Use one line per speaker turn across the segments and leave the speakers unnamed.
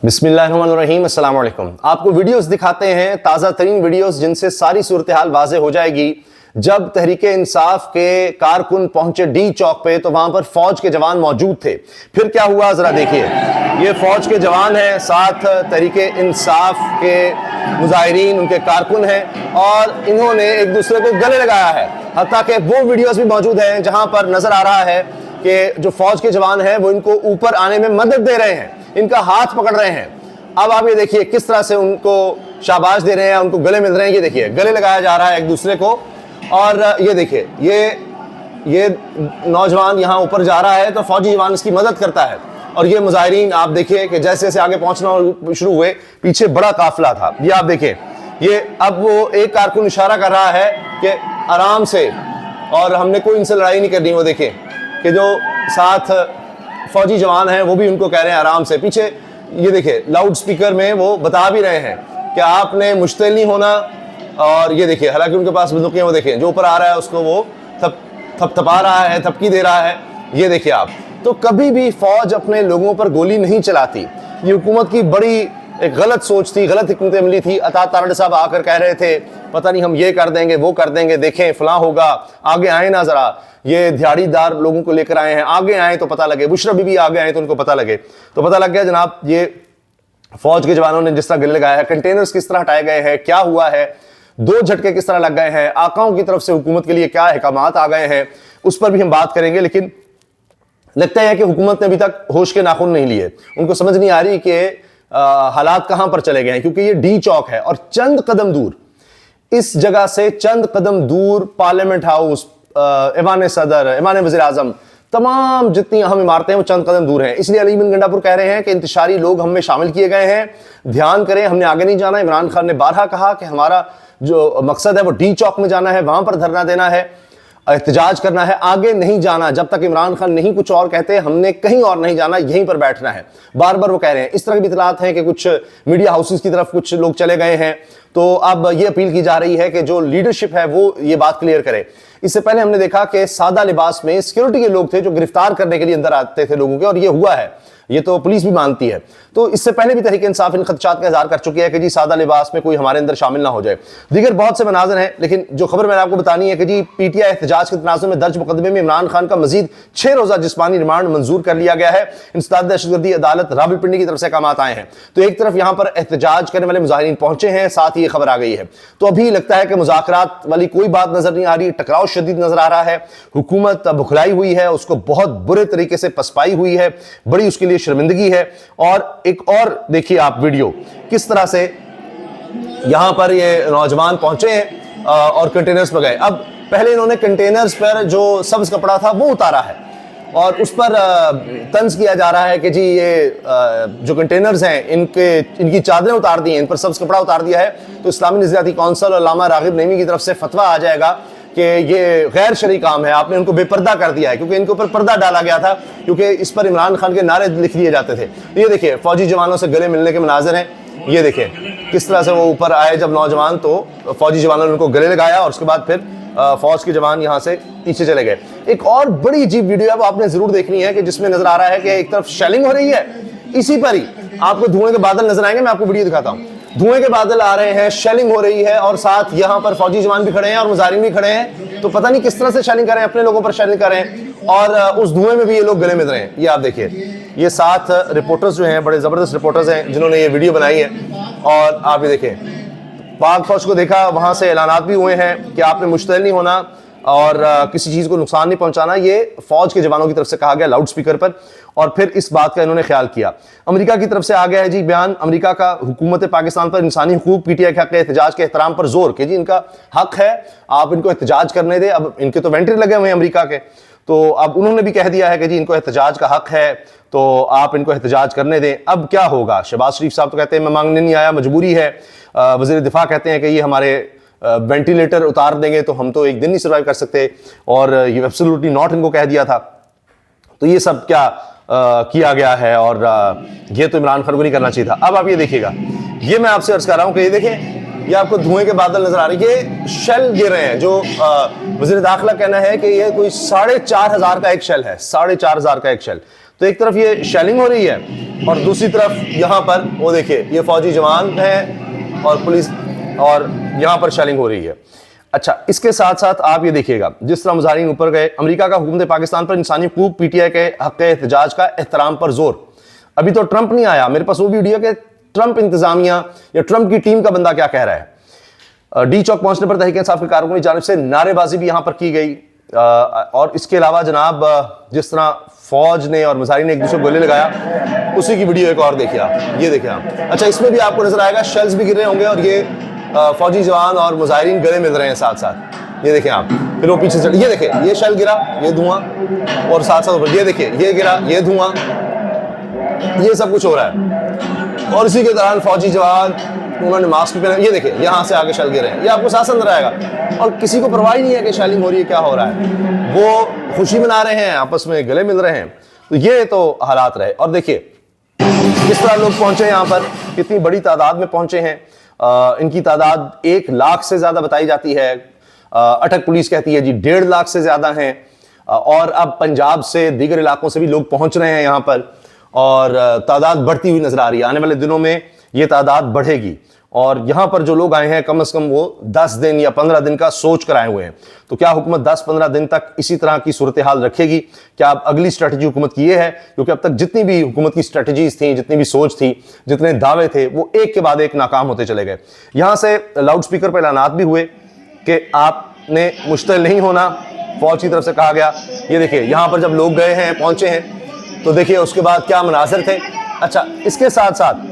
बिस्मिल्लाहिर्रहमानिर्रहीम, अस्सलाम वालेकुम। आपको वीडियोस दिखाते हैं, ताज़ा तरीन वीडियोस जिनसे सारी सूरत हाल वाज़े हो जाएगी। जब तहरीके इंसाफ के कारकुन पहुंचे डी चौक पे तो वहां पर फौज के जवान मौजूद थे। फिर क्या हुआ जरा देखिए। ये फौज के जवान हैं, साथ तहरीके इंसाफ के मुजाहिरीन उनके कारकुन हैं और इन्होंने एक दूसरे को गले लगाया है। हत्ता कि वो वीडियोस भी मौजूद हैं जहां पर नजर आ रहा है कि जो फौज के जवान हैं वो इनको ऊपर आने में मदद दे रहे हैं, इनका हाथ पकड़ रहे हैं। अब आप ये देखिए किस तरह से उनको शाबाश दे रहे हैं, उनको गले मिल रहे हैं। ये देखिए गले लगाया जा रहा है एक दूसरे को। और ये देखिए ये नौजवान यहाँ ऊपर जा रहा है तो फौजी जवान इसकी मदद करता है। और ये मुजाहिरीन आप देखिए कि जैसे जैसे आगे पहुंचना शुरू हुए पीछे बड़ा काफिला था। ये आप देखिए, ये अब वो एक कारकुन इशारा कर रहा है कि आराम से, और हमने कोई इनसे लड़ाई नहीं करनी। वो देखिए कि जो साथ फौजी जवान हैं वो भी उनको कह रहे हैं आराम से। पीछे ये देखिए लाउड स्पीकर में वो बता भी रहे हैं कि आपने मुश्तिल नहीं होना। और ये देखिए हालांकि उनके पास बंदूकें, वो देखिए जो ऊपर आ रहा है उसको वो थपथपा रहा है, थपकी दे रहा है। ये देखिए आप, तो कभी भी फौज अपने लोगों पर गोली नहीं चलाती। ये हुकूमत की बड़ी एक गलत सोच थी, गलत हिकमत अमली थी। अता तारड़ साहब आकर कह रहे थे पता नहीं हम ये कर देंगे वो कर देंगे, देखें फलां होगा, आगे आए ना जरा। ये दिहाड़ीदार लोगों को लेकर आए हैं, आगे आए तो पता लगे। बुशरा बीबी आगे आए तो उनको पता लगे, तो पता लग गया जनाब ये फौज के जवानों ने जिस तरह गले लगाया है, कंटेनर्स किस तरह हटाए गए हैं, क्या हुआ है, दो झटके किस तरह लग गए हैं, आकाओं की तरफ से हुकूमत के लिए क्या अहकामात आ गए हैं, उस पर भी हम बात करेंगे। लेकिन लगता है कि हुकूमत ने अभी तक होश के नाखून नहीं लिए। उनको समझ नहीं आ रही कि हालात कहां पर चले गए हैं, क्योंकि ये डी चौक है और चंद कदम दूर, इस जगह से चंद कदम दूर पार्लियामेंट हाउस, ऐवान सदर, ऐवान वज़ीर आज़म, तमाम जितनी अहम इमारतें हैं वो चंद कदम दूर हैं। इसलिए अली बिन गंडापुर कह रहे हैं कि इंतशारी लोग हम में शामिल किए गए हैं, ध्यान करें, हमने आगे नहीं जाना। इमरान खान ने बारहा कहा कि हमारा जो मकसद है वो डी चौक में जाना है, वहां पर धरना देना है, एहतजाज करना है, आगे नहीं जाना। जब तक इमरान खान नहीं कुछ और कहते हमने कहीं और नहीं जाना, यहीं पर बैठना है, बार बार वो कह रहे हैं। इस तरह की भी इतलात हैं कि कुछ मीडिया हाउसेस की तरफ कुछ लोग चले गए हैं। तो अब ये अपील की जा रही है कि जो लीडरशिप है वो ये बात क्लियर करे। इससे पहले हमने देखा कि सादा लिबास में सिक्योरिटी के लोग थे जो गिरफ्तार करने के लिए अंदर आते थे लोगों के, और ये हुआ है, ये तो पुलिस भी मानती है। तो इससे पहले भी तहरीक इंसाफ इन खदशात का इज़हार कर चुकी है कि जी सादा लिबास में कोई हमारे अंदर शामिल ना हो जाए। दीगर बहुत से मनाज़र हैं, लेकिन जो खबर मैंने आपको बतानी है कि जी पीटीआई एहतजाज के तनाज़ुर में दर्ज मुकदमे में इमरान खान का मजीद 6 रोज़ा जिस्मानी रिमांड मंजूर कर लिया गया है। इंसदाद दहशतगर्दी अदालत रावलपिंडी की तरफ से अहकामात आए हैं। तो एक तरफ यहाँ पर एहतजाज करने वाले मुजाहिरीन पहुंचे हैं, साथ ही ये खबर आ गई है। तो अभी लगता है कि मुज़ाकरात वाली कोई बात नजर नहीं आ रही, टकराव शदीद नजर आ रहा है। हुकूमत बुखलाई हुई है, उसको बहुत बुरे तरीके से पसपाई हुई है, बड़ी उसके लिए शर्मिंदगी है। और एक और देखिए आप वीडियो किस तरह से यहां पर ये नौजवान पहुंचे हैं और कंटेनर्स पर गए। अब पहले इन्होंने कंटेनर्स पर जो सब्ज कपड़ा था वो उतारा है और उस पर तंज किया जा रहा है कि जी ये जो कंटेनर्स हैं इनकी चादरें उतार दी हैं, इन पर सब्ज कपड़ा उतार दिया है। तो इस्लामी नज़रियाती कौंसिल और अल्लामा रागिब नईमी की तरफ से फतवा आ जाएगा कि ये गैर शरई काम है, आपने उनको बेपर्दा कर दिया है, क्योंकि इनके ऊपर पर्दा डाला गया था, क्योंकि इस पर इमरान खान के नारे लिख दिए जाते थे। तो ये देखिए फौजी जवानों से गले मिलने के मनाज़र हैं। ये देखिए किस तरह से वो ऊपर आए जब नौजवान, तो फौजी जवानों ने उनको गले लगाया और उसके बाद फिर फौज के जवान यहाँ से पीछे चले गए। एक और बड़ी अजीब वीडियो है, वो आपने जरूर देखनी है, कि जिसमें नजर आ रहा है कि एक तरफ शेलिंग हो रही है, इसी पर ही आपको धुएं के बादल नजर आएंगे। मैं आपको वीडियो दिखाता हूँ। धुएं के बादल आ रहे हैं, शेलिंग हो रही है और साथ यहाँ पर फौजी जवान भी खड़े हैं और मुजाहिरीन भी खड़े हैं। तो पता नहीं किस तरह से शेलिंग कर रहे हैं, अपने लोगों पर शेलिंग कर रहे हैं और उस धुएं में भी ये लोग गले मिल रहे हैं। ये आप देखिए, ये 7 रिपोर्टर्स जो हैं, बड़े जबरदस्त रिपोर्टर्स हैं जिन्होंने ये वीडियो बनाई है। और आप ये देखें, पाक फौज को देखा, वहां से ऐलानात भी हुए हैं कि आपने मुश्तिल नहीं होना और किसी चीज़ को नुकसान नहीं पहुंचाना। ये फौज के जवानों की तरफ से कहा गया लाउड स्पीकर पर, और फिर इस बात का इन्होंने ख्याल किया। अमेरिका की तरफ से आ गया है जी बयान, अमेरिका का हुकूमत पाकिस्तान पर इंसानी हुकूक, पीटीआई के हक एहतजाज के एहतराम पर जोर, कि जी इनका हक है, आप इनको एहतजाज करने दें। अब इनके तो वेंटिलेटर लगे हुए हैं अमेरिका के, तो अब उन्होंने भी कह दिया है कि जी इनको एहतजाज का हक है, तो आप इनको एहतजाज करने दें। अब क्या होगा? शहबाज शरीफ साहब तो कहते हैं मैं मांगने नहीं आया, मजबूरी है। वज़ीर दिफा कहते हैं कि ये हमारे वेंटिलेटर उतार देंगे तो हम तो एक दिन नहीं सर्वाइव कर सकते, और ये एब्सोल्युटली नॉट इनको कह दिया था। तो ये सब क्या किया गया है, और ये तो इमरान खान को नहीं करना चाहिए था। अब आप ये देखिएगा, ये मैं आपसे अर्ज कर रहा हूं कि ये देखें, ये आपको धुएं के बादल नजर आ रहे हैं, ये शेल गिर रहे हैं। जो वज़ीर दाखिला कहना है कि ये कोई 4,500 का एक शेल है, 4,500 का एक शेल। तो एक तरफ ये शेलिंग हो रही है और दूसरी तरफ यहाँ पर वो देखिए ये फौजी जवान है और पुलिस, और यहाँ पर शेलिंग हो रही है। अच्छा, इसके साथ साथ आप ये देखिएगा जिस तरह मुजाहिरीन ऊपर गए, अमेरिका का हुकूमत पाकिस्तान पर इंसानी हकूक, पीटीआई के हक एहतजाज का एहतराम पर जोर। अभी तो ट्रंप नहीं आया, मेरे पास वो भी वीडियो कि ट्रंप इंतजामिया या ट्रंप की टीम का बंदा क्या कह रहा है। डी चौक पहुंचने पर तहरीक इंसाफ के कारकुनों की जानिब से नारेबाजी भी यहां पर की गई। और इसके अलावा जनाब जिस तरह फौज ने और मुजाहिरीन ने एक दूसरे को गले लगाया, उसी की वीडियो एक और देखिए आप, ये देखिए आप। अच्छा, इसमें भी आपको नजर आएगा शेल्स भी गिर रहे होंगे और ये फौजी जवान और मुजाहिरीन गले मिल रहे हैं साथ साथ। ये देखें आप, फिर वो पीछे चल, ये देखें ये शेल गिरा, ये धुआं, और साथ साथ ये देखिए ये गिरा, ये धुआं, ये सब कुछ हो रहा है। और इसी के दौरान फौजी जवान उन्होंने मास्क पहना, ये देखिए यहाँ से आगे शेल गिरे हैं, ये आपको साथ अंदर आएगा और किसी को परवाह नहीं है कि शेलिंग हो रही है, क्या हो रहा है, वो खुशी मना रहे हैं, आपस में गले मिल रहे हैं। तो ये तो हालात रहे। और देखिए किस तरह लोग पहुंचे यहाँ पर, कितनी बड़ी तादाद में पहुंचे हैं। इनकी तादाद 1 लाख से ज्यादा बताई जाती है। अटक पुलिस कहती है जी 1.5 लाख से ज्यादा हैं। और अब पंजाब से दीगर इलाकों से भी लोग पहुंच रहे हैं यहाँ पर और तादाद बढ़ती हुई नजर आ रही है। आने वाले दिनों में ये तादाद बढ़ेगी और यहाँ पर जो लोग आए हैं कम से कम वो 10 दिन या 15 दिन का सोच कर आए हुए हैं। तो क्या हुकूमत 10-15 दिन तक इसी तरह की सूरत हाल रखेगी? क्या अब अगली स्ट्रेटजी हुकूमत की ये है? क्योंकि अब तक जितनी भी हुकूमत की स्ट्रेटजीज थी, जितनी भी सोच थी, जितने दावे थे, वो एक के बाद एक नाकाम होते चले गए। यहां से लाउड स्पीकर पर ऐलानात भी हुए कि आपने मुश्तिल नहीं होना, फौज की तरफ से कहा गया। ये देखिए यहां पर जब लोग गए हैं, पहुंचे हैं, तो देखिए उसके बाद क्या मनाजर थे। अच्छा, इसके साथ साथ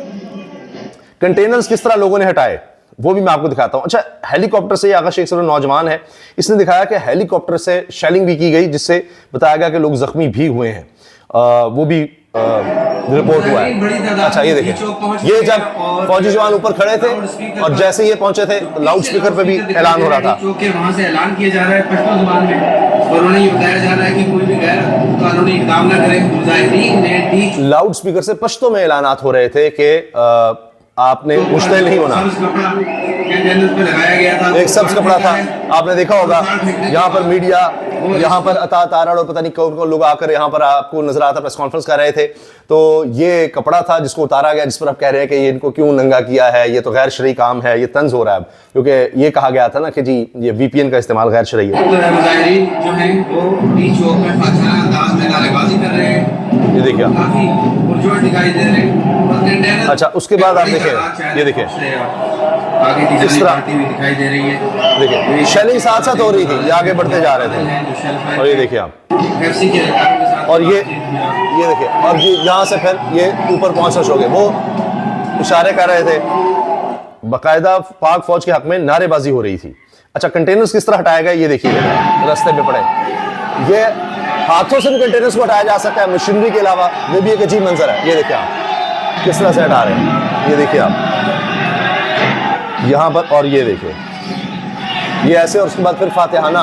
कंटेनर्स किस तरह लोगों ने हटाए वो भी मैं आपको दिखाता हूं। अच्छा, हेलीकॉप्टर से आगा शेख नौजवान है, इसने दिखाया कि हेलीकॉप्टर से शेलिंग भी की गई, जिससे बताया गया कि लोग जख्मी भी हुए हैं। वो भी रिपोर्ट हुआ है। अच्छा, ये देखिए ये जब फौजी जवान ऊपर खड़े थे और जैसे ये पहुंचे थे लाउड स्पीकर पे भी ऐलान हो रहा था,
वहां से ऐलान किया जा रहा है पश्तो जुबान में, और उन्हें ये बताया जा रहा है कि कोई भी गैर कानूनी इकदाम न करे। मुजाहिदीन ने
लाउड स्पीकर से पश्तो में ऐलानात हो रहे थे कि आपने मुश्तिल नहीं होना। एक सब्ज कपड़ा था, आपने देखा होगा। यहाँ पर मीडिया, यहाँ पर अता तारड़ और पता नहीं कौन कौन लोग आकर यहाँ पर आपको नजर आता प्रेस कॉन्फ्रेंस कर रहे थे। तो ये कपड़ा था जिसको उतारा गया, जिस पर आप कह रहे हैं कि ये इनको क्यों नंगा किया है, ये तो गैर शरई काम है, ये तंज हो रहा है। क्योंकि ये कहा गया था ना कि जी ये VPN का इस्तेमाल गैर शरई है।
जो है वो डी चौक में फातिहा अंदाज में नारेबाजी कर रहे हैं,
ये देखिए
काफी पुरजोर दिखाई दे रहे हैं।
अच्छा, उसके बाद आप देखिए, ये देखिए
इस तरह दिखाई दे रही है।
देखिए शेलिंग साथ साथ हो रही थी, ये आगे बढ़ते जा रहे थे। और ये देखिए आप, और ये देखिए, और यहाँ से फिर ये ऊपर पहुंचना शुरू हो गए। वो इशारे कर रहे थे, बाकायदा पाक फौज के हक में नारेबाजी हो रही थी। अच्छा, कंटेनर्स किस तरह हटाया गया ये देखिए, रास्ते पे पड़े। ये हाथों से भी कंटेनर्स को हटाया जा सकता है मशीनरी के अलावा, वो भी एक अजीब मंजर है। ये देखिए आप किस तरह से हटा रहे हैं, ये देखिए आप यहाँ पर, और ये देखिए ये ऐसे, और उसके बाद फिर फातिहाना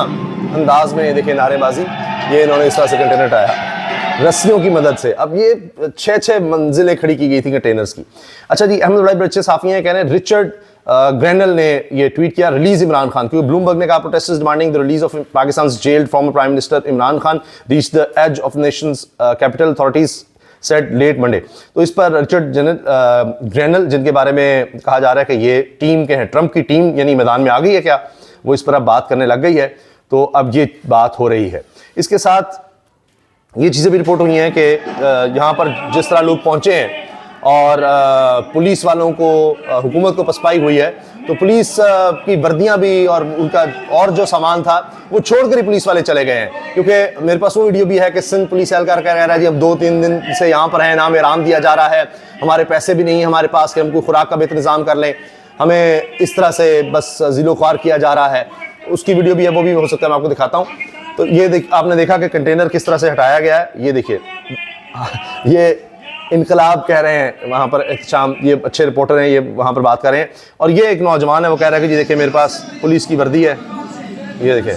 अंदाज में ये देखिए नारेबाजी, ये इन्होंने इस तरह से कंटेनर हटाया रस्सियों की मदद से। अब ये 6-6 मंजिलें खड़ी की गई थी कंटेनर्स की। अच्छा जी, अहमद बड़े बच्चे साफी हैं, कह रहे हैं रिचर्ड ग्रेनल ने ये ट्वीट किया, रिलीज इमरान खान, क्योंकि ब्लूमबर्ग ने कहा protesters demanding the release of पाकिस्तान's jailed former prime minister Imran Khan reached the edge of nation's capital, authorities set late Monday. तो इस पर रिचर्ड ग्रेनल, जिनके बारे में कहा जा रहा है कि ये टीम के हैं, ट्रंप की टीम यानी मैदान में आ गई है क्या, वो इस पर अब बात करने लग गई है। तो अब ये बात हो रही है। इसके साथ ये चीज़ें भी रिपोर्ट हुई हैं कि यहाँ पर जिस तरह लोग पहुँचे हैं और पुलिस वालों को, हुकूमत को पसपाई हुई है, तो पुलिस की वर्दियाँ भी और उनका और जो सामान था वो छोड़कर ही पुलिस वाले चले गए हैं। क्योंकि मेरे पास वो वीडियो भी है कि सिंध पुलिस एहलकार कह रहा है जी अब 2-3 दिन से यहाँ पर है, नाम आराम दिया जा रहा है, हमारे पैसे भी नहीं है हमारे पास कि हम कोई खुराक का बेहतर इंतजाम कर लें, हमें इस तरह से बस जिलो ख्वार किया जा रहा है। उसकी वीडियो भी है, वो भी हो सकता है मैं आपको दिखाता हूँ। तो ये आपने देखा कि कंटेनर किस तरह से हटाया गया है। ये देखिए, ये इनकलाब कह रहे हैं वहाँ पर एहतशाम, ये अच्छे रिपोर्टर हैं, ये वहाँ पर बात कर रहे हैं। और ये एक नौजवान है, वो कह रहा है कि जी देखिए मेरे पास पुलिस की वर्दी है, ये देखिए,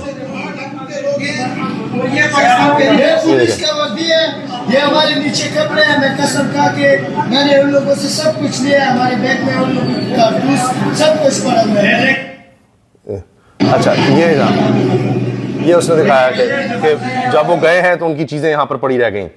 ये पुलिस का वर्दी है, ये हमारे नीचे कपड़े हैं। मैं कसम खा के मैंने उन लोगों से सब कुछ लिया, हमारे बैग में उन लोगों का सब कुछ पड़ा हुआ है।
अच्छा, ये उसने दिखाया कि जब वो गए हैं तो उनकी चीज़ें यहाँ पर पड़ी रह गई।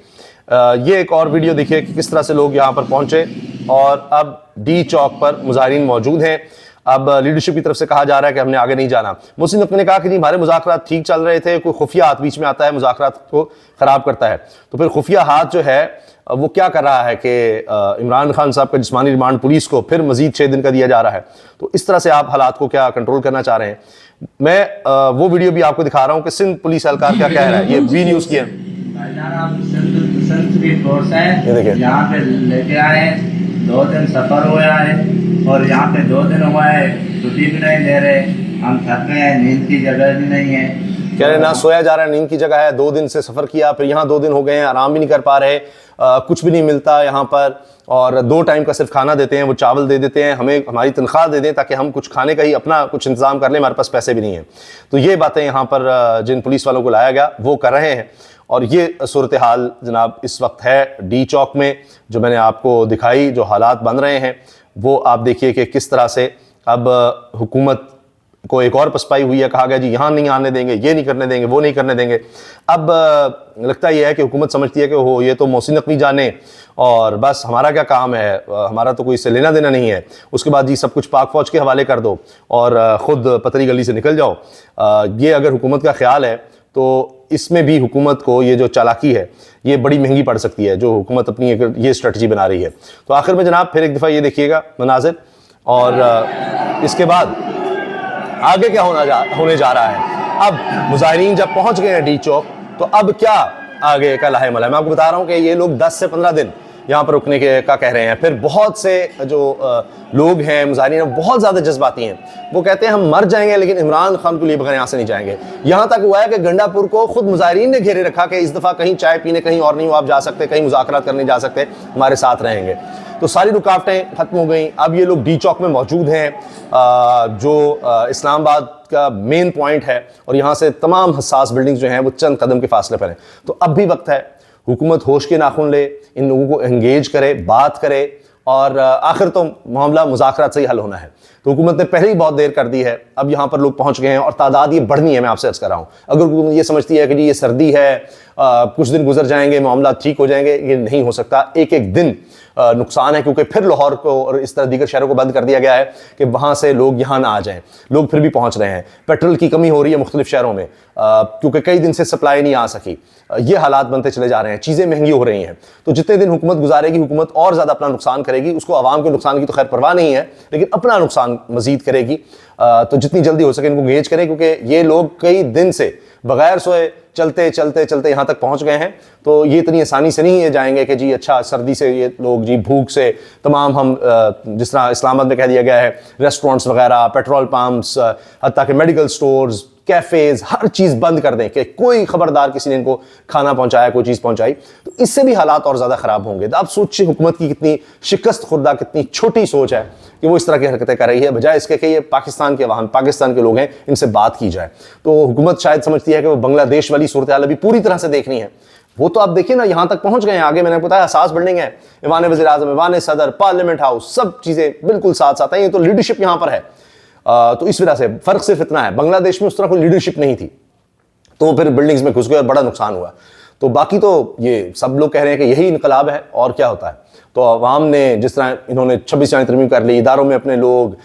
ये एक और वीडियो देखिए कि किस तरह से लोग यहाँ पर पहुंचे और अब डी चौक पर मुजाहिरीन मौजूद हैं। अब लीडरशिप की तरफ से कहा जा रहा है कि हमने आगे नहीं जाना। मोहसिन नकवी ने कहा कि नहीं, हमारे मुज़ाकरात ठीक चल रहे थे, कोई खुफिया हाथ बीच में आता है, मुज़ाकरात को ख़राब करता है। तो फिर खुफिया हाथ जो है वो क्या कर रहा है कि इमरान खान साहब का जिस्मानी रिमांड पुलिस को फिर मजीद 6 दिन का दिया जा रहा है। तो इस तरह से आप हालात को क्या कंट्रोल करना चाह रहे हैं? मैं वो वीडियो भी आपको दिखा रहा हूँ कि सिंध पुलिस एहलकार क्या कह रहा है। ये वी न्यूज़ की है, ये देखिए।
यहाँ पे लेके आए, 2 दिन सफर हुआ है और यहाँ पे 2 दिन हुआ है, छुट्टी भी नहीं दे रहे, हम थक गए हैं, नींद की जगह भी नहीं है।
कह रहे ना सोया जा रहा है, नींद की जगह है, 2 दिन से सफर किया, फिर यहाँ 2 दिन हो गए हैं, आराम भी नहीं कर पा रहे, कुछ भी नहीं मिलता यहाँ पर, और 2 टाइम का सिर्फ खाना देते हैं, वो चावल दे देते हैं, हमें हमारी तनख्वाह दे दें ताकि हम कुछ खाने का ही अपना कुछ इंतजाम कर लें, हमारे पास पैसे भी नहीं है। तो ये बातें यहाँ पर जिन पुलिस वालों को लाया गया वो कर रहे हैं। और ये सूरत हाल जनाब इस वक्त है डी चौक में, जो मैंने आपको दिखाई, जो हालात बन रहे हैं वो आप देखिए कि किस तरह से अब हुकूमत को एक और पसपाई हुई है। कहा गया जी यहाँ नहीं आने देंगे, ये नहीं करने देंगे, वो नहीं करने देंगे। अब लगता यह है कि हुकूमत समझती है कि हो ये तो मोहसिन नकवी जाने और बस हमारा क्या काम है, हमारा तो कोई इससे लेना देना नहीं है। उसके बाद जी सब कुछ पाक फौज के हवाले कर दो और ख़ुद पतरी गली से निकल जाओ। ये अगर हुकूमत का ख्याल है तो इसमें भी हुकूमत को ये जो चालाकी है ये बड़ी महंगी पड़ सकती है, जो हुकूमत अपनी ये स्ट्रेटजी बना रही है। तो आखिर में जनाब फिर एक दफ़ा ये देखिएगा मनाजिर, और इसके बाद आगे क्या होने जा रहा है। अब मुजाहिरीन जब पहुंच गए हैं डी चौक, तो अब क्या आगे का लाहेमल है। मैं आपको बता रहा हूं कि ये लोग 10 से 15 दिन यहाँ पर रुकने का कह रहे हैं। फिर बहुत से जो लोग हैं मुजाहिरीन बहुत ज़्यादा जज्बाती हैं, वो कहते हैं हम मर जाएंगे लेकिन इमरान खान को लिए बगैर यहाँ से नहीं जाएंगे। यहाँ तक हुआ है कि गंडापुर को खुद मुजाहिरीन ने घेरे रखा कि इस दफ़ा कहीं चाय पीने कहीं और नहीं हो आप जा सकते, कहीं मुज़ाकरात करने जा सकते, हमारे साथ रहेंगे। तो सारी रुकावटें ख़त्म हो गई। अब ये लोग डी चौक में मौजूद हैं, जो इस्लामाबाद का मेन पॉइंट है, और यहाँ से तमाम हसास बिल्डिंग्स जो हैं वो चंद कदम के फासले पर हैं। तो अब भी वक्त है हुकूमत होश के नाखून ले, इन लोगों को एंगेज करे, बात करे, और आखिर तो मामला मुज़ाकरात से ही हल होना है। तो हुकूमत ने पहले ही बहुत देर कर दी है, अब यहाँ पर लोग पहुँच गए हैं और तादाद ये बढ़नी है। मैं आपसे अर्ज़ कर रहा हूँ, अगर हुकूमत ये समझती है कि जी ये सर्दी है, कुछ दिन गुजर जाएंगे, मामला ठीक हो जाएंगे, ये नहीं हो सकता। एक एक दिन नुकसान है, क्योंकि फिर लाहौर को और इस तरह दीगर शहरों को बंद कर दिया गया है कि वहाँ से लोग यहाँ ना आ जाएं। लोग फिर भी पहुँच रहे हैं। पेट्रोल की कमी हो रही है मुख्तलिफ शहरों में, क्योंकि कई दिन से सप्लाई नहीं आ सकी। ये हालात बनते चले जा रहे हैं, चीज़ें महंगी हो रही हैं। तो जितने दिन हुकूमत गुजारेगी, हुकूमत और ज़्यादा अपना नुकसान करेगी। उसको आवाम के नुकसान की तो खैर परवाह नहीं है, लेकिन अपना नुकसान मजीद करेगी। तो जितनी जल्दी हो सके इनको एंगेज करें, क्योंकि ये लोग कई दिन से बगैर सोए चलते चलते चलते यहाँ तक पहुँच गए हैं। तो ये इतनी आसानी से नहीं जाएंगे कि जी अच्छा सर्दी से ये लोग जी भूख से तमाम हम जिस तरह इस्लामाबाद में कह दिया गया है, रेस्टोरेंट्स वगैरह, पेट्रोल पम्प्स, हत्ता के मेडिकल स्टोर्स, कैफ़ेज़, हर चीज़ बंद कर दें कि कोई खबरदार किसी ने इनको खाना पहुंचाया, कोई चीज़ पहुंचाई, तो इससे भी हालात और ज़्यादा ख़राब होंगे। तो आप सोचिए हुकूमत की कितनी शिकस्त खुर्दा, कितनी छोटी सोच है कि वो इस तरह की हरकतें कर रही है, बजाय इसके कि ये पाकिस्तान के अवाम, पाकिस्तान के लोग हैं, इनसे बात की जाए। तो हुकूमत शायद समझती है कि वो बांग्लादेश वाली सूरत हाल अभी पूरी तरह से देखनी है। वो तो आप देखिए ना, यहाँ तक पहुंच गए हैं। आगे मैंने बताया हसास बिल्डिंग है, ईवान वज़ीर-ए-आज़म, ईवान सदर, पार्लियामेंट हाउस, सब चीज़ें बिल्कुल साथ साथ हैं। ये तो लीडरशिप यहाँ पर है। तो इस वजह से फ़र्क सिर्फ इतना है, बांग्लादेश में उस तरह कोई लीडरशिप नहीं थी, तो फिर बिल्डिंग्स में घुस गए और बड़ा नुकसान हुआ। तो बाकी तो ये सब लोग कह रहे हैं कि यही इनकलाब है, और क्या होता है। तो अवाम ने जिस तरह इन्होंने 26 जानी तरमीम कर ली, इदारों में अपने लोग,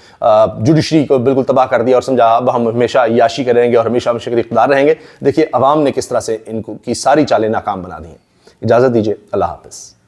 जुडिशरी को बिल्कुल तबाह कर दिया और समझा अब हम हमेशा याशी करेंगे और हमेशा हमेशा इख्तियार रहेंगे। देखिए अवाम ने किस तरह से इनको की सारी चालें नाकाम बना दी हैं। इजाज़त दीजिए, अल्लाह हाफ़िज़।